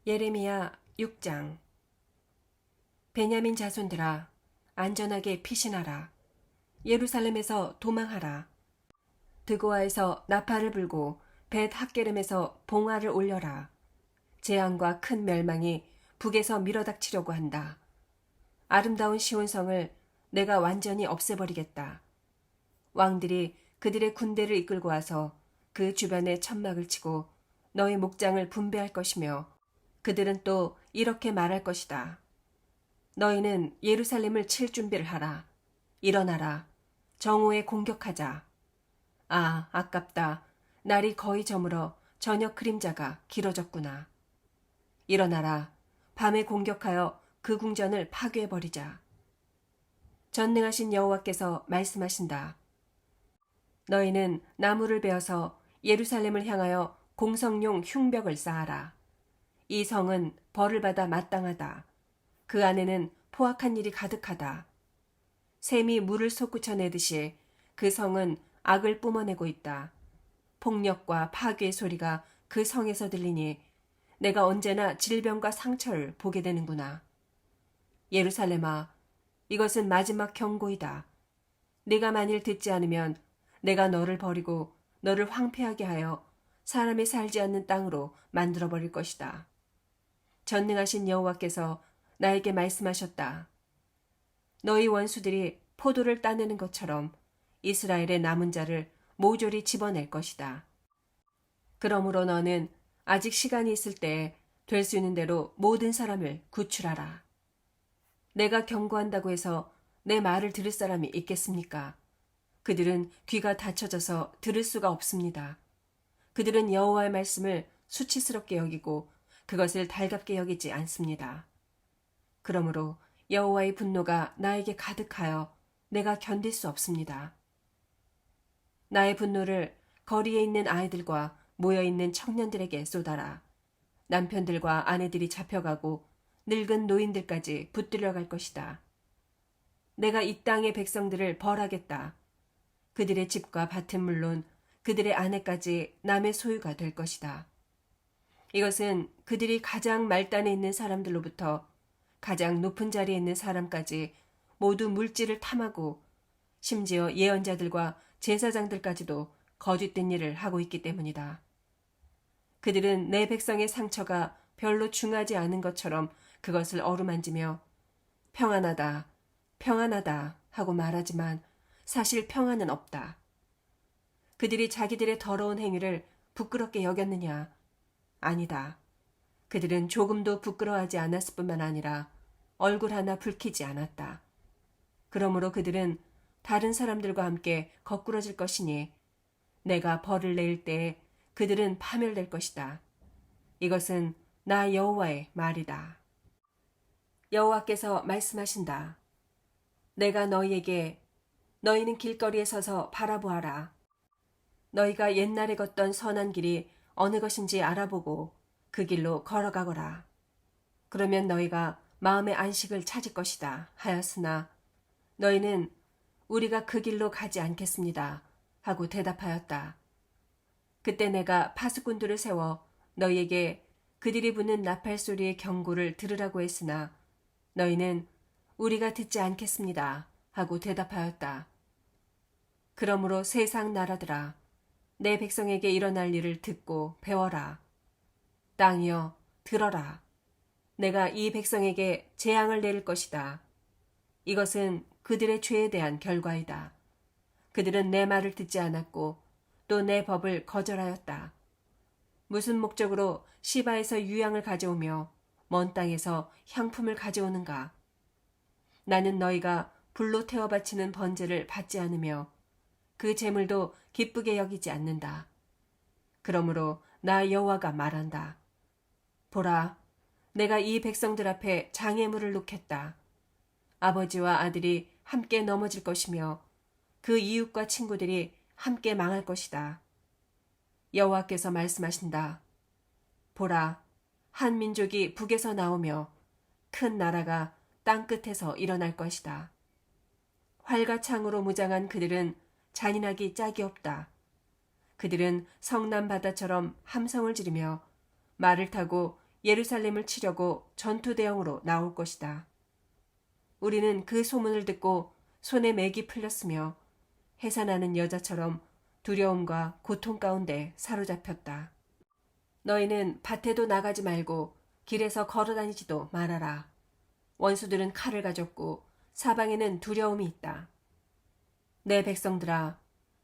예레미야 6장. 베냐민 자손들아, 안전하게 피신하라. 예루살렘에서 도망하라. 드고아에서 나팔을 불고 벳 학게름에서 봉화를 올려라. 재앙과 큰 멸망이 북에서 밀어닥치려고 한다. 아름다운 시온성을 내가 완전히 없애버리겠다. 왕들이 그들의 군대를 이끌고 와서 그 주변에 천막을 치고 너희 목장을 분배할 것이며 그들은 또 이렇게 말할 것이다. 너희는 예루살렘을 칠 준비를 하라. 일어나라. 정오에 공격하자. 아, 아깝다. 날이 거의 저물어 저녁 그림자가 길어졌구나. 일어나라. 밤에 공격하여 그 궁전을 파괴해버리자. 전능하신 여호와께서 말씀하신다. 너희는 나무를 베어서 예루살렘을 향하여 공성용 흉벽을 쌓아라. 이 성은 벌을 받아 마땅하다. 그 안에는 포악한 일이 가득하다. 샘이 물을 솟구쳐내듯이 그 성은 악을 뿜어내고 있다. 폭력과 파괴의 소리가 그 성에서 들리니 내가 언제나 질병과 상처를 보게 되는구나. 예루살렘아, 이것은 마지막 경고이다. 네가 만일 듣지 않으면 내가 너를 버리고 너를 황폐하게 하여 사람이 살지 않는 땅으로 만들어버릴 것이다. 전능하신 여호와께서 나에게 말씀하셨다. 너희 원수들이 포도를 따내는 것처럼 이스라엘의 남은 자를 모조리 집어낼 것이다. 그러므로 너는 아직 시간이 있을 때 될 수 있는 대로 모든 사람을 구출하라. 내가 경고한다고 해서 내 말을 들을 사람이 있겠습니까? 그들은 귀가 닫혀져서 들을 수가 없습니다. 그들은 여호와의 말씀을 수치스럽게 여기고 그것을 달갑게 여기지 않습니다. 그러므로 여호와의 분노가 나에게 가득하여 내가 견딜 수 없습니다. 나의 분노를 거리에 있는 아이들과 모여있는 청년들에게 쏟아라. 남편들과 아내들이 잡혀가고 늙은 노인들까지 붙들려 갈 것이다. 내가 이 땅의 백성들을 벌하겠다. 그들의 집과 밭은 물론 그들의 아내까지 남의 소유가 될 것이다. 이것은 그들이 가장 말단에 있는 사람들로부터 가장 높은 자리에 있는 사람까지 모두 물질을 탐하고 심지어 예언자들과 제사장들까지도 거짓된 일을 하고 있기 때문이다. 그들은 내 백성의 상처가 별로 중하지 않은 것처럼 그것을 어루만지며 평안하다, 평안하다 하고 말하지만 사실 평안은 없다. 그들이 자기들의 더러운 행위를 부끄럽게 여겼느냐? 아니다. 그들은 조금도 부끄러워하지 않았을 뿐만 아니라 얼굴 하나 붉히지 않았다. 그러므로 그들은 다른 사람들과 함께 거꾸러질 것이니 내가 벌을 내릴 때에 그들은 파멸될 것이다. 이것은 나 여호와의 말이다. 여호와께서 말씀하신다. 내가 너희에게 너희는 길거리에 서서 바라보아라. 너희가 옛날에 걷던 선한 길이 어느 것인지 알아보고 그 길로 걸어가거라. 그러면 너희가 마음의 안식을 찾을 것이다 하였으나 너희는 우리가 그 길로 가지 않겠습니다 하고 대답하였다. 그때 내가 파수꾼들을 세워 너희에게 그들이 부는 나팔 소리의 경고를 들으라고 했으나 너희는 우리가 듣지 않겠습니다 하고 대답하였다. 그러므로 세상 나라들아, 내 백성에게 일어날 일을 듣고 배워라. 땅이여, 들어라. 내가 이 백성에게 재앙을 내릴 것이다. 이것은 그들의 죄에 대한 결과이다. 그들은 내 말을 듣지 않았고 또 내 법을 거절하였다. 무슨 목적으로 시바에서 유향을 가져오며 먼 땅에서 향품을 가져오는가? 나는 너희가 불로 태워 바치는 번제를 받지 않으며 그 제물도 기쁘게 여기지 않는다. 그러므로 나 여호와가 말한다. 보라, 내가 이 백성들 앞에 장애물을 놓겠다. 아버지와 아들이 함께 넘어질 것이며 그 이웃과 친구들이 함께 망할 것이다. 여호와께서 말씀하신다. 보라, 한 민족이 북에서 나오며 큰 나라가 땅 끝에서 일어날 것이다. 활과 창으로 무장한 그들은 잔인하기 짝이 없다. 그들은 성남 바다처럼 함성을 지르며 말을 타고 예루살렘을 치려고 전투대형으로 나올 것이다. 우리는 그 소문을 듣고 손에 맥이 풀렸으며 해산하는 여자처럼 두려움과 고통 가운데 사로잡혔다. 너희는 밭에도 나가지 말고 길에서 걸어다니지도 말아라. 원수들은 칼을 가졌고 사방에는 두려움이 있다. 내 백성들아,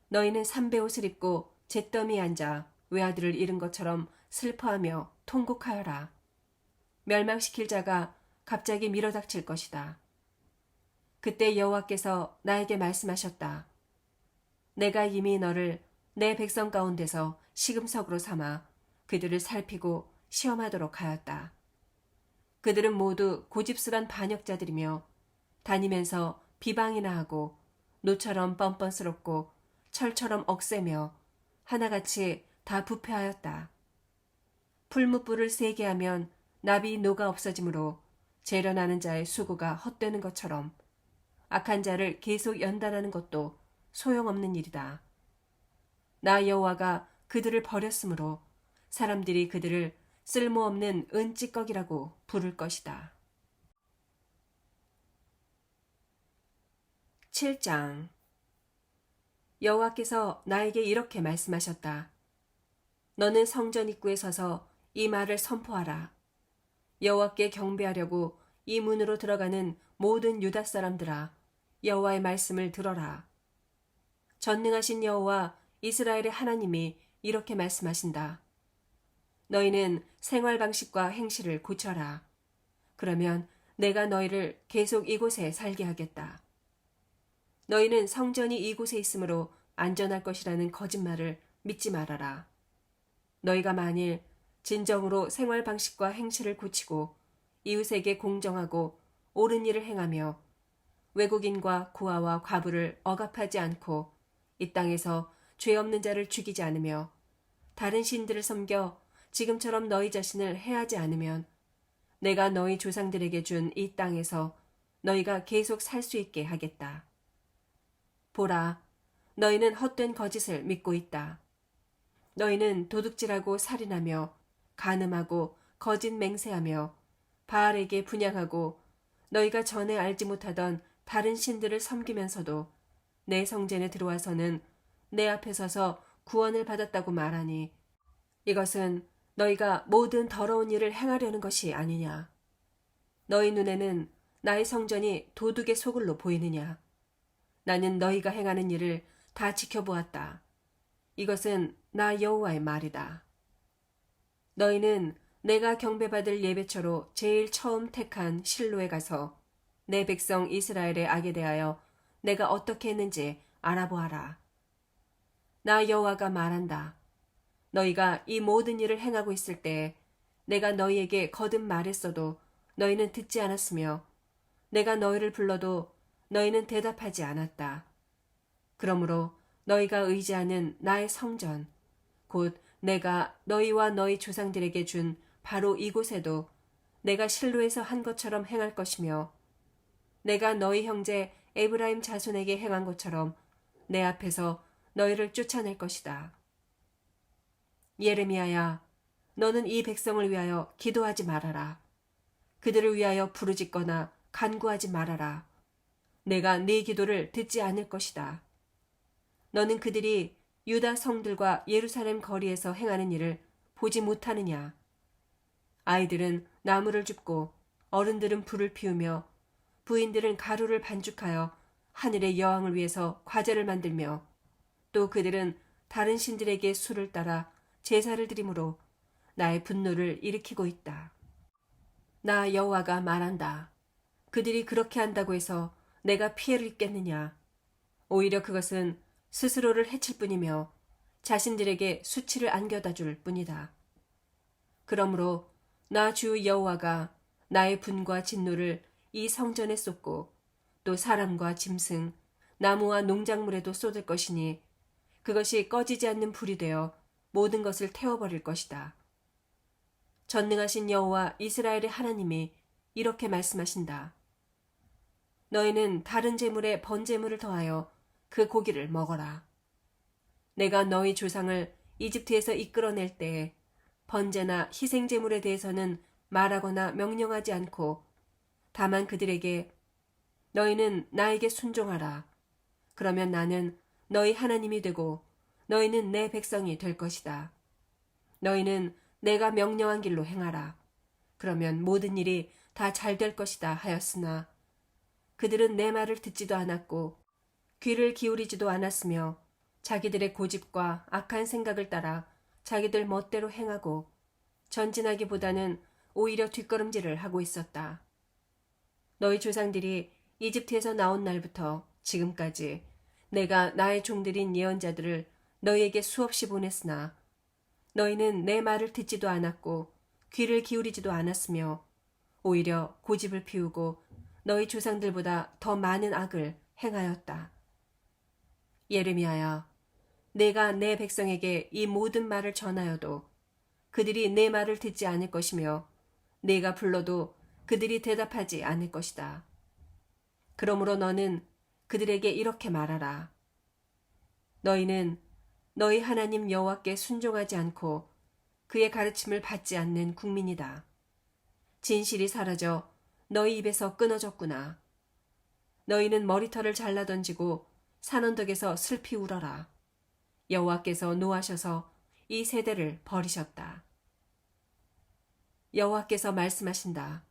너희는 삼배옷을 입고 잿더미에 앉아 외아들을 잃은 것처럼 슬퍼하며 통곡하여라. 멸망시킬 자가 갑자기 밀어닥칠 것이다. 그때 여호와께서 나에게 말씀하셨다. 내가 이미 너를 내 백성 가운데서 시금석으로 삼아 그들을 살피고 시험하도록 하였다. 그들은 모두 고집스런 반역자들이며 다니면서 비방이나 하고 노처럼 뻔뻔스럽고 철처럼 억세며 하나같이 다 부패하였다. 풀무불을 세게 하면 납이 녹아 없어지므로 재련하는 자의 수고가 헛되는 것처럼 악한 자를 계속 연단하는 것도 소용없는 일이다. 나 여호와가 그들을 버렸으므로 사람들이 그들을 쓸모없는 은찌꺼기라고 부를 것이다. 7장. 여호와께서 나에게 이렇게 말씀하셨다. 너는 성전 입구에 서서 이 말을 선포하라. 여호와께 경배하려고 이 문으로 들어가는 모든 유다 사람들아, 여호와의 말씀을 들어라. 전능하신 여호와 이스라엘의 하나님이 이렇게 말씀하신다. 너희는 생활 방식과 행실을 고쳐라. 그러면 내가 너희를 계속 이곳에 살게 하겠다. 너희는 성전이 이곳에 있으므로 안전할 것이라는 거짓말을 믿지 말아라. 너희가 만일 진정으로 생활 방식과 행실을 고치고 이웃에게 공정하고 옳은 일을 행하며 외국인과 고아와 과부를 억압하지 않고 이 땅에서 죄 없는 자를 죽이지 않으며 다른 신들을 섬겨 지금처럼 너희 자신을 해하지 않으면 내가 너희 조상들에게 준 이 땅에서 너희가 계속 살 수 있게 하겠다. 보라, 너희는 헛된 거짓을 믿고 있다. 너희는 도둑질하고 살인하며 간음하고 거짓 맹세하며 바알에게 분향하고 너희가 전에 알지 못하던 다른 신들을 섬기면서도 내 성전에 들어와서는 내 앞에 서서 구원을 받았다고 말하니 이것은 너희가 모든 더러운 일을 행하려는 것이 아니냐. 너희 눈에는 나의 성전이 도둑의 소굴로 보이느냐. 나는 너희가 행하는 일을 다 지켜보았다. 이것은 나 여호와의 말이다. 너희는 내가 경배받을 예배처로 제일 처음 택한 실로에 가서 내 백성 이스라엘의 악에 대하여 내가 어떻게 했는지 알아보아라. 나 여호와가 말한다. 너희가 이 모든 일을 행하고 있을 때 내가 너희에게 거듭 말했어도 너희는 듣지 않았으며 내가 너희를 불러도 너희는 대답하지 않았다. 그러므로 너희가 의지하는 나의 성전, 곧 내가 너희와 너희 조상들에게 준 바로 이곳에도 내가 실로에서 한 것처럼 행할 것이며 내가 너희 형제 에브라임 자손에게 행한 것처럼 내 앞에서 너희를 쫓아낼 것이다. 예레미야야, 너는 이 백성을 위하여 기도하지 말아라. 그들을 위하여 부르짖거나 간구하지 말아라. 내가 네 기도를 듣지 않을 것이다. 너는 그들이 유다 성들과 예루살렘 거리에서 행하는 일을 보지 못하느냐. 아이들은 나무를 줍고 어른들은 불을 피우며 부인들은 가루를 반죽하여 하늘의 여왕을 위해서 과자를 만들며 또 그들은 다른 신들에게 술을 따라 제사를 드림으로 나의 분노를 일으키고 있다. 나 여호와가 말한다. 그들이 그렇게 한다고 해서 내가 피해를 입겠느냐. 오히려 그것은 스스로를 해칠 뿐이며 자신들에게 수치를 안겨다 줄 뿐이다. 그러므로 나 주 여호와가 나의 분과 진노를 이 성전에 쏟고 또 사람과 짐승, 나무와 농작물에도 쏟을 것이니 그것이 꺼지지 않는 불이 되어 모든 것을 태워버릴 것이다. 전능하신 여호와 이스라엘의 하나님이 이렇게 말씀하신다. 너희는 다른 제물에 번제물을 더하여 그 고기를 먹어라. 내가 너희 조상을 이집트에서 이끌어낼 때에 번제나 희생제물에 대해서는 말하거나 명령하지 않고 다만 그들에게 너희는 나에게 순종하라. 그러면 나는 너희 하나님이 되고 너희는 내 백성이 될 것이다. 너희는 내가 명령한 길로 행하라. 그러면 모든 일이 다 잘 될 것이다 하였으나 그들은 내 말을 듣지도 않았고 귀를 기울이지도 않았으며 자기들의 고집과 악한 생각을 따라 자기들 멋대로 행하고 전진하기보다는 오히려 뒷걸음질을 하고 있었다. 너희 조상들이 이집트에서 나온 날부터 지금까지 내가 나의 종들인 예언자들을 너희에게 수없이 보냈으나 너희는 내 말을 듣지도 않았고 귀를 기울이지도 않았으며 오히려 고집을 피우고 너희 조상들보다 더 많은 악을 행하였다. 예레미야야, 내가 내 백성에게 이 모든 말을 전하여도 그들이 내 말을 듣지 않을 것이며 내가 불러도 그들이 대답하지 않을 것이다. 그러므로 너는 그들에게 이렇게 말하라. 너희는 너희 하나님 여호와께 순종하지 않고 그의 가르침을 받지 않는 국민이다. 진실이 사라져 너희 입에서 끊어졌구나. 너희는 머리털을 잘라 던지고 산언덕에서 슬피 울어라. 여호와께서 노하셔서 이 세대를 버리셨다. 여호와께서 말씀하신다.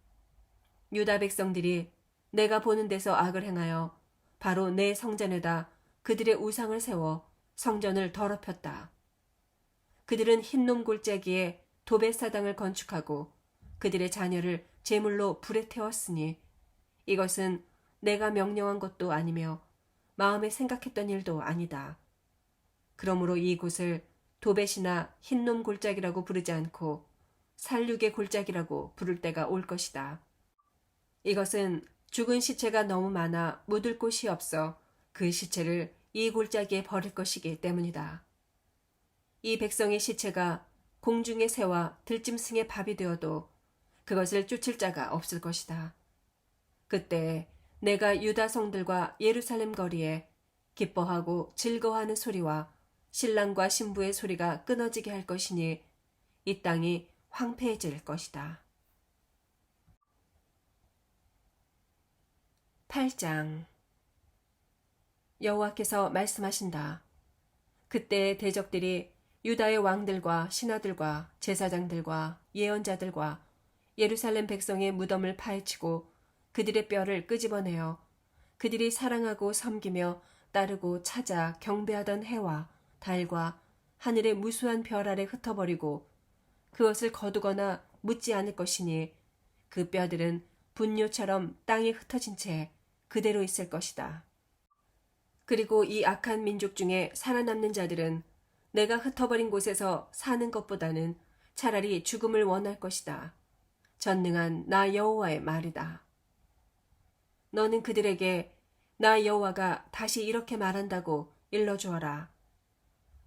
유다 백성들이 내가 보는 데서 악을 행하여 바로 내 성전에다 그들의 우상을 세워 성전을 더럽혔다. 그들은 흰놈 골짜기에 도벳사당을 건축하고 그들의 자녀를 제물로 불에 태웠으니 이것은 내가 명령한 것도 아니며 마음에 생각했던 일도 아니다. 그러므로 이 곳을 도벳이나 흰놈 골짜기라고 부르지 않고 살육의 골짜기라고 부를 때가 올 것이다. 이것은 죽은 시체가 너무 많아 묻을 곳이 없어 그 시체를 이 골짜기에 버릴 것이기 때문이다. 이 백성의 시체가 공중의 새와 들짐승의 밥이 되어도 그것을 쫓을 자가 없을 것이다. 그때 내가 유다 성들과 예루살렘 거리에 기뻐하고 즐거워하는 소리와 신랑과 신부의 소리가 끊어지게 할 것이니 이 땅이 황폐해질 것이다. 8장 여호와께서 말씀하신다. 그때 대적들이 유다의 왕들과 신하들과 제사장들과 예언자들과 예루살렘 백성의 무덤을 파헤치고 그들의 뼈를 끄집어내어 그들이 사랑하고 섬기며 따르고 찾아 경배하던 해와 달과 하늘의 무수한 별 아래 흩어버리고 그것을 거두거나 묻지 않을 것이니 그 뼈들은 분뇨처럼 땅에 흩어진 채 그대로 있을 것이다. 그리고 이 악한 민족 중에 살아남는 자들은 내가 흩어버린 곳에서 사는 것보다는 차라리 죽음을 원할 것이다. 전능한 나 여호와의 말이다. 너는 그들에게 나 여호와가 다시 이렇게 말한다고 일러주어라.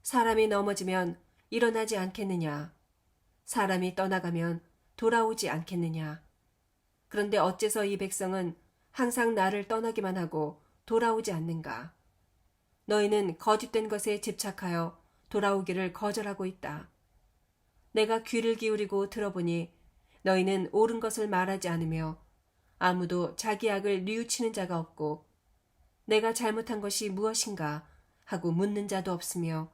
사람이 넘어지면 일어나지 않겠느냐? 사람이 떠나가면 돌아오지 않겠느냐? 그런데 어째서 이 백성은 항상 나를 떠나기만 하고 돌아오지 않는가? 너희는 거짓된 것에 집착하여 돌아오기를 거절하고 있다. 내가 귀를 기울이고 들어보니 너희는 옳은 것을 말하지 않으며 아무도 자기 악을 뉘우치는 자가 없고 내가 잘못한 것이 무엇인가 하고 묻는 자도 없으며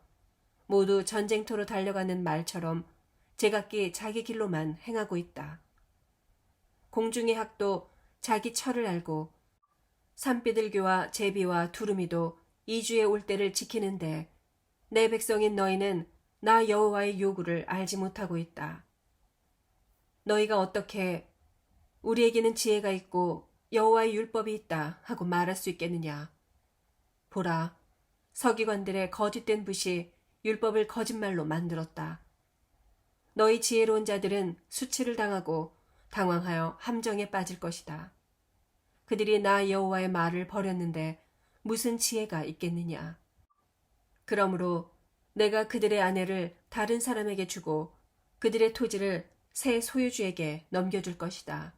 모두 전쟁터로 달려가는 말처럼 제각기 자기 길로만 행하고 있다. 공중의 학도 자기 철을 알고 산비둘기와 제비와 두루미도 이주에 올 때를 지키는데 내 백성인 너희는 나 여호와의 요구를 알지 못하고 있다. 너희가 어떻게 우리에게는 지혜가 있고 여호와의 율법이 있다 하고 말할 수 있겠느냐? 보라, 서기관들의 거짓된 붓이 율법을 거짓말로 만들었다. 너희 지혜로운 자들은 수치를 당하고 당황하여 함정에 빠질 것이다. 그들이 나 여호와의 말을 버렸는데 무슨 지혜가 있겠느냐? 그러므로 내가 그들의 아내를 다른 사람에게 주고 그들의 토지를 새 소유주에게 넘겨줄 것이다.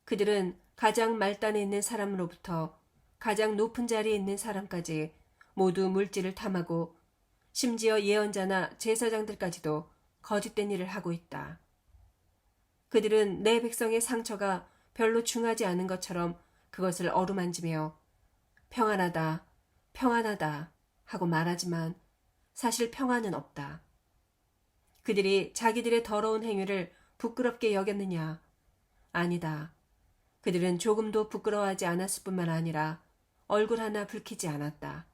그들은 가장 말단에 있는 사람으로부터 가장 높은 자리에 있는 사람까지 모두 물질을 탐하고 심지어 예언자나 제사장들까지도 거짓된 일을 하고 있다. 그들은 내 백성의 상처가 별로 중하지 않은 것처럼 그것을 어루만지며 평안하다, 평안하다 하고 말하지만 사실 평안은 없다. 그들이 자기들의 더러운 행위를 부끄럽게 여겼느냐? 아니다. 그들은 조금도 부끄러워하지 않았을 뿐만 아니라 얼굴 하나 붉히지 않았다.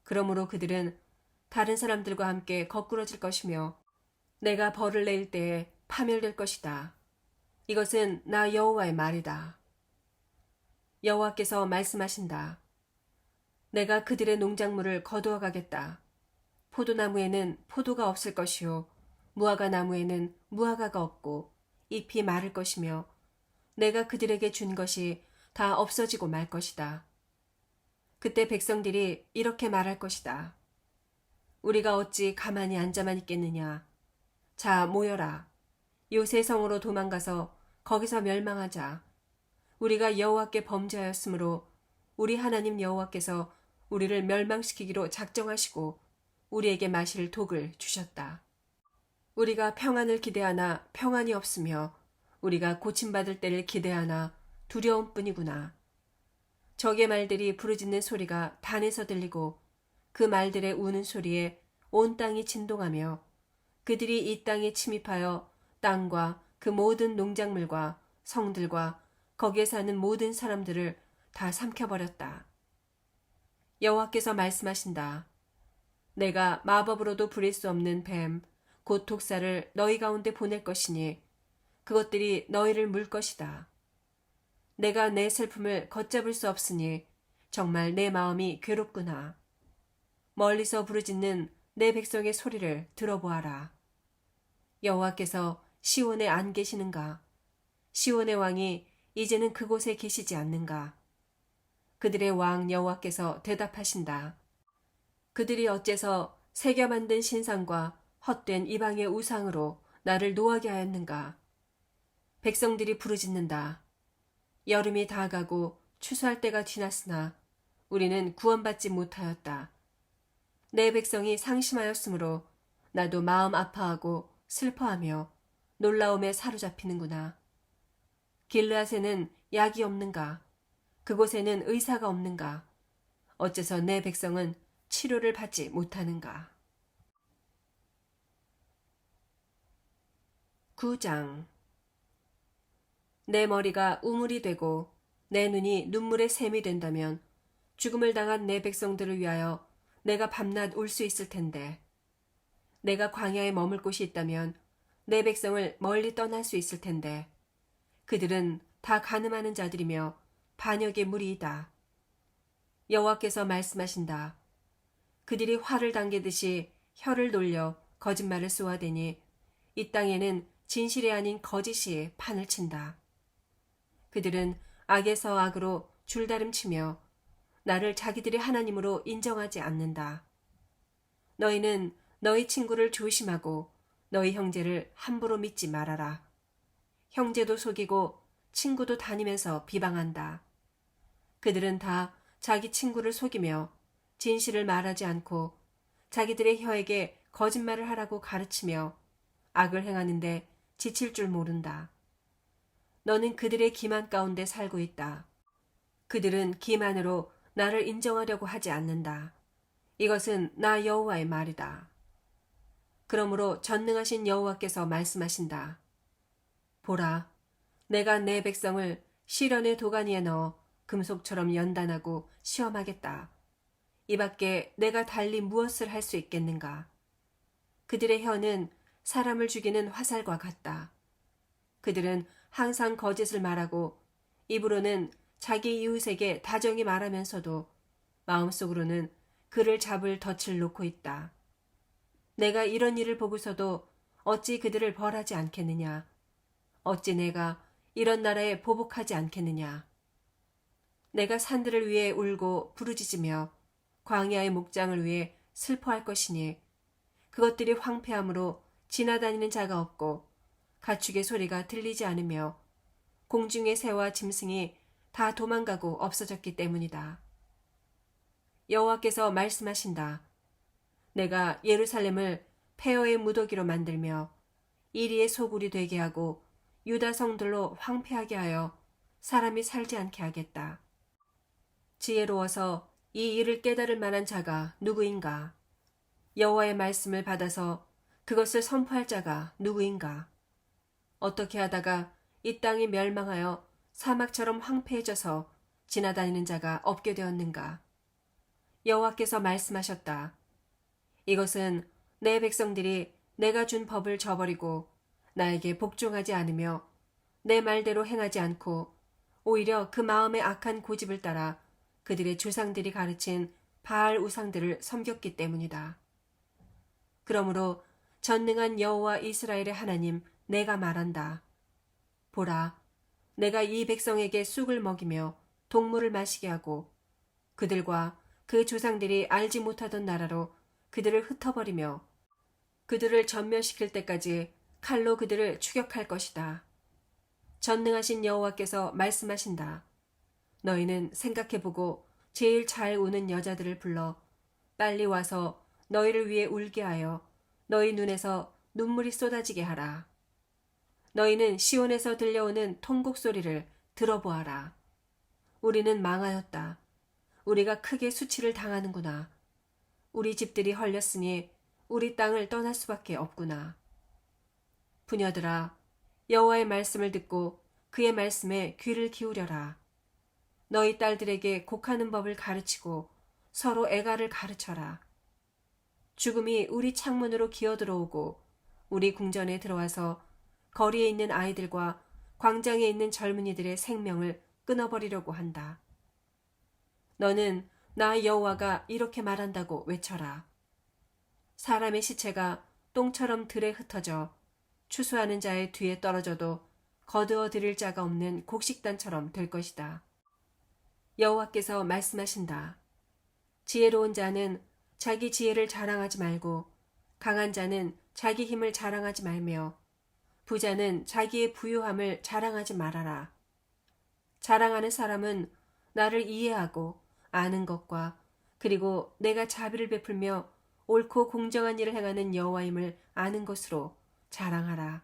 그러므로 그들은 다른 사람들과 함께 거꾸러질 것이며 내가 벌을 내릴 때에 파멸될 것이다. 이것은 나 여호와의 말이다. 여호와께서 말씀하신다. 내가 그들의 농작물을 거두어 가겠다. 포도나무에는 포도가 없을 것이요 무화과 나무에는 무화과가 없고 잎이 마를 것이며 내가 그들에게 준 것이 다 없어지고 말 것이다. 그때 백성들이 이렇게 말할 것이다. 우리가 어찌 가만히 앉아만 있겠느냐. 자, 모여라. 요새 성으로 도망가서 거기서 멸망하자. 우리가 여호와께 범죄하였으므로 우리 하나님 여호와께서 우리를 멸망시키기로 작정하시고 우리에게 마실 독을 주셨다. 우리가 평안을 기대하나 평안이 없으며 우리가 고침받을 때를 기대하나 두려움 뿐이구나. 적의 말들이 부르짖는 소리가 단에서 들리고 그 말들의 우는 소리에 온 땅이 진동하며 그들이 이 땅에 침입하여 땅과 그 모든 농작물과 성들과 거기에 사는 모든 사람들을 다 삼켜버렸다. 여호와께서 말씀하신다. 내가 마법으로도 부릴 수 없는 뱀, 곧 독사를 너희 가운데 보낼 것이니 그것들이 너희를 물 것이다. 내가 내 슬픔을 걷잡을 수 없으니 정말 내 마음이 괴롭구나. 멀리서 부르짖는 내 백성의 소리를 들어보아라. 여호와께서 시온에 안 계시는가? 시온의 왕이 이제는 그곳에 계시지 않는가? 그들의 왕 여호와께서 대답하신다. 그들이 어째서 새겨 만든 신상과 헛된 이방의 우상으로 나를 노하게 하였는가? 백성들이 부르짖는다. 여름이 다 가고 추수할 때가 지났으나 우리는 구원받지 못하였다. 내 백성이 상심하였으므로 나도 마음 아파하고 슬퍼하며 놀라움에 사로잡히는구나. 길르앗에는 약이 없는가? 그곳에는 의사가 없는가? 어째서 내 백성은 치료를 받지 못하는가? 9장. 내 머리가 우물이 되고 내 눈이 눈물의 샘이 된다면 죽음을 당한 내 백성들을 위하여 내가 밤낮 울 수 있을 텐데, 내가 광야에 머물 곳이 있다면 내 백성을 멀리 떠날 수 있을 텐데, 그들은 다 가늠하는 자들이며 반역의 무리이다. 여호와께서 말씀하신다. 그들이 활을 당기듯이 혀를 돌려 거짓말을 쏘아대니 이 땅에는 진실이 아닌 거짓이 판을 친다. 그들은 악에서 악으로 줄다름치며 나를 자기들의 하나님으로 인정하지 않는다. 너희는 너희 친구를 조심하고 너희 형제를 함부로 믿지 말아라. 형제도 속이고 친구도 다니면서 비방한다. 그들은 다 자기 친구를 속이며 진실을 말하지 않고 자기들의 혀에게 거짓말을 하라고 가르치며 악을 행하는데 지칠 줄 모른다. 너는 그들의 기만 가운데 살고 있다. 그들은 기만으로 나를 인정하려고 하지 않는다. 이것은 나 여호와의 말이다. 그러므로 전능하신 여호와께서 말씀하신다. 보라, 내가 내 백성을 시련의 도가니에 넣어 금속처럼 연단하고 시험하겠다. 이 밖에 내가 달리 무엇을 할 수 있겠는가? 그들의 혀는 사람을 죽이는 화살과 같다. 그들은 항상 거짓을 말하고 입으로는 자기 이웃에게 다정히 말하면서도 마음속으로는 그를 잡을 덫을 놓고 있다. 내가 이런 일을 보고서도 어찌 그들을 벌하지 않겠느냐? 어찌 내가 이런 나라에 보복하지 않겠느냐? 내가 산들을 위해 울고 부르짖으며 광야의 목장을 위해 슬퍼할 것이니 그것들이 황폐함으로 지나다니는 자가 없고 가축의 소리가 들리지 않으며 공중의 새와 짐승이 다 도망가고 없어졌기 때문이다. 여호와께서 말씀하신다. 내가 예루살렘을 폐허의 무더기로 만들며 이리의 소굴이 되게 하고 유다 성들로 황폐하게 하여 사람이 살지 않게 하겠다. 지혜로워서 이 일을 깨달을 만한 자가 누구인가? 여호와의 말씀을 받아서 그것을 선포할 자가 누구인가? 어떻게 하다가 이 땅이 멸망하여 사막처럼 황폐해져서 지나다니는 자가 없게 되었는가? 여호와께서 말씀하셨다. 이것은 내 백성들이 내가 준 법을 저버리고 나에게 복종하지 않으며 내 말대로 행하지 않고 오히려 그 마음의 악한 고집을 따라 그들의 조상들이 가르친 바알 우상들을 섬겼기 때문이다. 그러므로 전능한 여호와 이스라엘의 하나님 내가 말한다. 보라, 내가 이 백성에게 쑥을 먹이며 동물을 마시게 하고 그들과 그 조상들이 알지 못하던 나라로 그들을 흩어버리며 그들을 전멸시킬 때까지 칼로 그들을 추격할 것이다. 전능하신 여호와께서 말씀하신다. 너희는 생각해보고 제일 잘 우는 여자들을 불러 빨리 와서 너희를 위해 울게 하여 너희 눈에서 눈물이 쏟아지게 하라. 너희는 시온에서 들려오는 통곡 소리를 들어보아라. 우리는 망하였다. 우리가 크게 수치를 당하는구나. 우리 집들이 헐렸으니 우리 땅을 떠날 수밖에 없구나. 부녀들아, 여호와의 말씀을 듣고 그의 말씀에 귀를 기울여라. 너희 딸들에게 곡하는 법을 가르치고 서로 애가를 가르쳐라. 죽음이 우리 창문으로 기어들어오고 우리 궁전에 들어와서 거리에 있는 아이들과 광장에 있는 젊은이들의 생명을 끊어버리려고 한다. 너는 나 여호와가 이렇게 말한다고 외쳐라. 사람의 시체가 똥처럼 들에 흩어져 추수하는 자의 뒤에 떨어져도 거두어 들일 자가 없는 곡식단처럼 될 것이다. 여호와께서 말씀하신다. 지혜로운 자는 자기 지혜를 자랑하지 말고 강한 자는 자기 힘을 자랑하지 말며 부자는 자기의 부유함을 자랑하지 말아라. 자랑하는 사람은 나를 이해하고 아는 것과 그리고 내가 자비를 베풀며 옳고 공정한 일을 행하는 여호와임을 아는 것으로 자랑하라.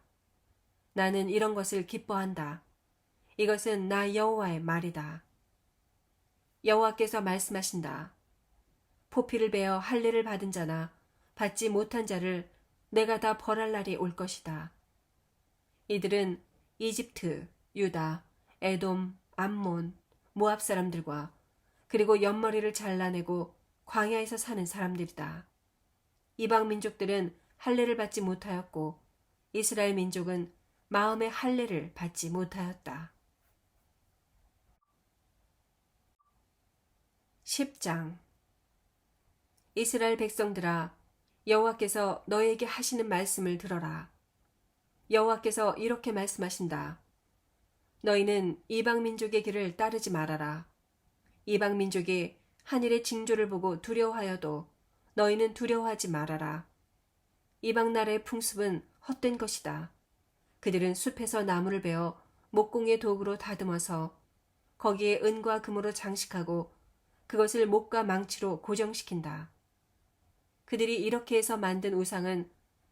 나는 이런 것을 기뻐한다. 이것은 나 여호와의 말이다. 여호와께서 말씀하신다. 포피를 베어 할례를 받은 자나 받지 못한 자를 내가 다 벌할 날이 올 것이다. 이들은 이집트, 유다, 에돔, 암몬, 모압 사람들과 그리고 옆머리를 잘라내고 광야에서 사는 사람들이다. 이방 민족들은 할례를 받지 못하였고 이스라엘 민족은 마음의 할례를 받지 못하였다. 10장 이스라엘 백성들아, 여호와께서 너희에게 하시는 말씀을 들어라. 여호와께서 이렇게 말씀하신다. 너희는 이방 민족의 길을 따르지 말아라. 이방 민족이 하늘의 징조를 보고 두려워하여도 너희는 두려워하지 말아라. 이방 나라의 풍습은 헛된 것이다. 그들은 숲에서 나무를 베어 목공의 도구로 다듬어서 거기에 은과 금으로 장식하고 그것을 목과 망치로 고정시킨다. 그들이 이렇게 해서 만든 우상은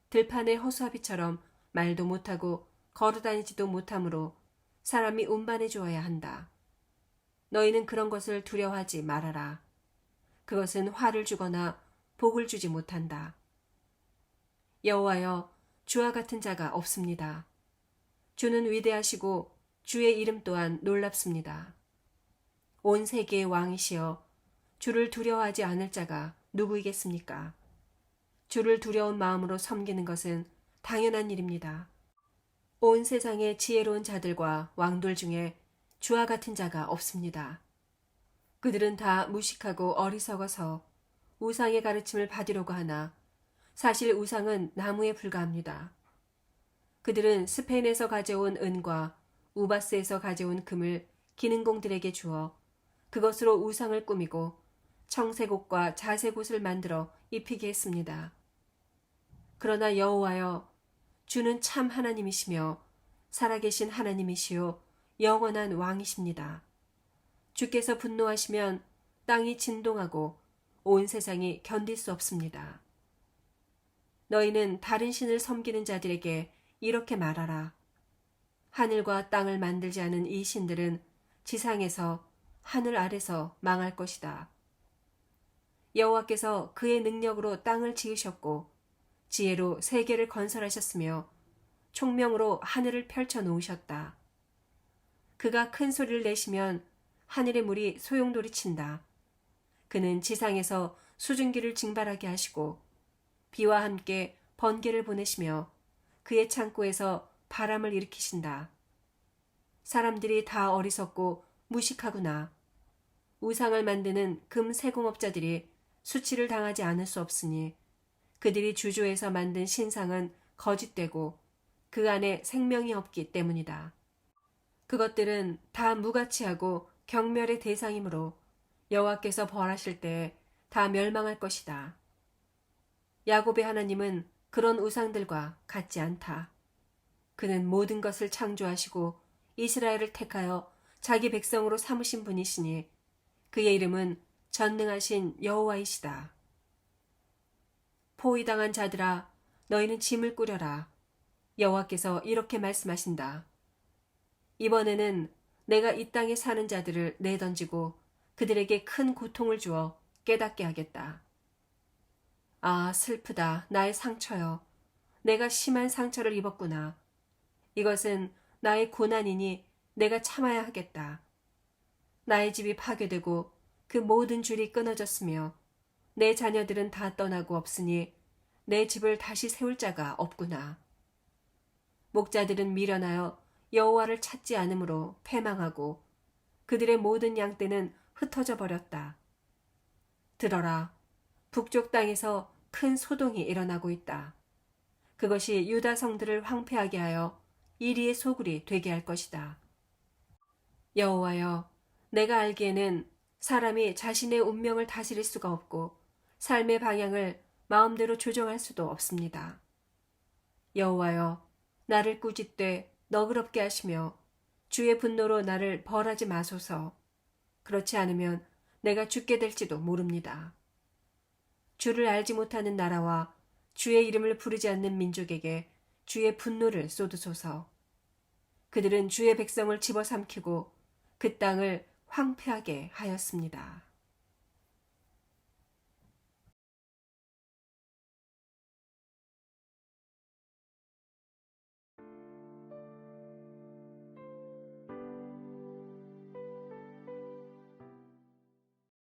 들판의 허수아비처럼 말도 못하고 걸어다니지도 못하므로 사람이 운반해 주어야 한다. 너희는 그런 것을 두려워하지 말아라. 그것은 화를 주거나 복을 주지 못한다. 여호와여, 주와 같은 자가 없습니다. 주는 위대하시고 주의 이름 또한 놀랍습니다. 온 세계의 왕이시여, 주를 두려워하지 않을 자가 누구이겠습니까? 주를 두려운 마음으로 섬기는 것은 당연한 일입니다. 온 세상의 지혜로운 자들과 왕들 중에 주와 같은 자가 없습니다. 그들은 다 무식하고 어리석어서 우상의 가르침을 받으려고 하나 사실 우상은 나무에 불과합니다. 그들은 스페인에서 가져온 은과 우바스에서 가져온 금을 기능공들에게 주어 그것으로 우상을 꾸미고 청색옷과 자색옷을 만들어 입히게 했습니다. 그러나 여호와여, 주는 참 하나님이시며 살아계신 하나님이시요 영원한 왕이십니다. 주께서 분노하시면 땅이 진동하고 온 세상이 견딜 수 없습니다. 너희는 다른 신을 섬기는 자들에게 이렇게 말하라. 하늘과 땅을 만들지 않은 이 신들은 지상에서 하늘 아래서 망할 것이다. 여호와께서 그의 능력으로 땅을 지으셨고 지혜로 세계를 건설하셨으며 총명으로 하늘을 펼쳐 놓으셨다. 그가 큰 소리를 내시면 하늘의 물이 소용돌이친다. 그는 지상에서 수증기를 징발하게 하시고 비와 함께 번개를 보내시며 그의 창고에서 바람을 일으키신다. 사람들이 다 어리석고 무식하구나. 우상을 만드는 금세공업자들이 수치를 당하지 않을 수 없으니 그들이 주조해서 만든 신상은 거짓되고 그 안에 생명이 없기 때문이다. 그것들은 다 무가치하고 경멸의 대상이므로 여호와께서 벌하실 때에 다 멸망할 것이다. 야곱의 하나님은 그런 우상들과 같지 않다. 그는 모든 것을 창조하시고 이스라엘을 택하여 자기 백성으로 삼으신 분이시니 그의 이름은 전능하신 여호와이시다. 포위당한 자들아, 너희는 짐을 꾸려라. 여호와께서 이렇게 말씀하신다. 이번에는 내가 이 땅에 사는 자들을 내던지고 그들에게 큰 고통을 주어 깨닫게 하겠다. 아, 슬프다. 나의 상처여. 내가 심한 상처를 입었구나. 이것은 나의 고난이니 내가 참아야 하겠다. 나의 집이 파괴되고 그 모든 줄이 끊어졌으며 내 자녀들은 다 떠나고 없으니 내 집을 다시 세울 자가 없구나. 목자들은 미련하여 여호와를 찾지 않으므로 패망하고 그들의 모든 양떼는 흩어져 버렸다. 들어라. 북쪽 땅에서 큰 소동이 일어나고 있다. 그것이 유다 성들을 황폐하게 하여 이리의 소굴이 되게 할 것이다. 여호와여, 내가 알기에는 사람이 자신의 운명을 다스릴 수가 없고 삶의 방향을 마음대로 조정할 수도 없습니다. 여호와여, 나를 꾸짖되 너그럽게 하시며 주의 분노로 나를 벌하지 마소서. 그렇지 않으면 내가 죽게 될지도 모릅니다. 주를 알지 못하는 나라와 주의 이름을 부르지 않는 민족에게 주의 분노를 쏟으소서. 그들은 주의 백성을 집어삼키고 그 땅을 황폐하게 하였습니다.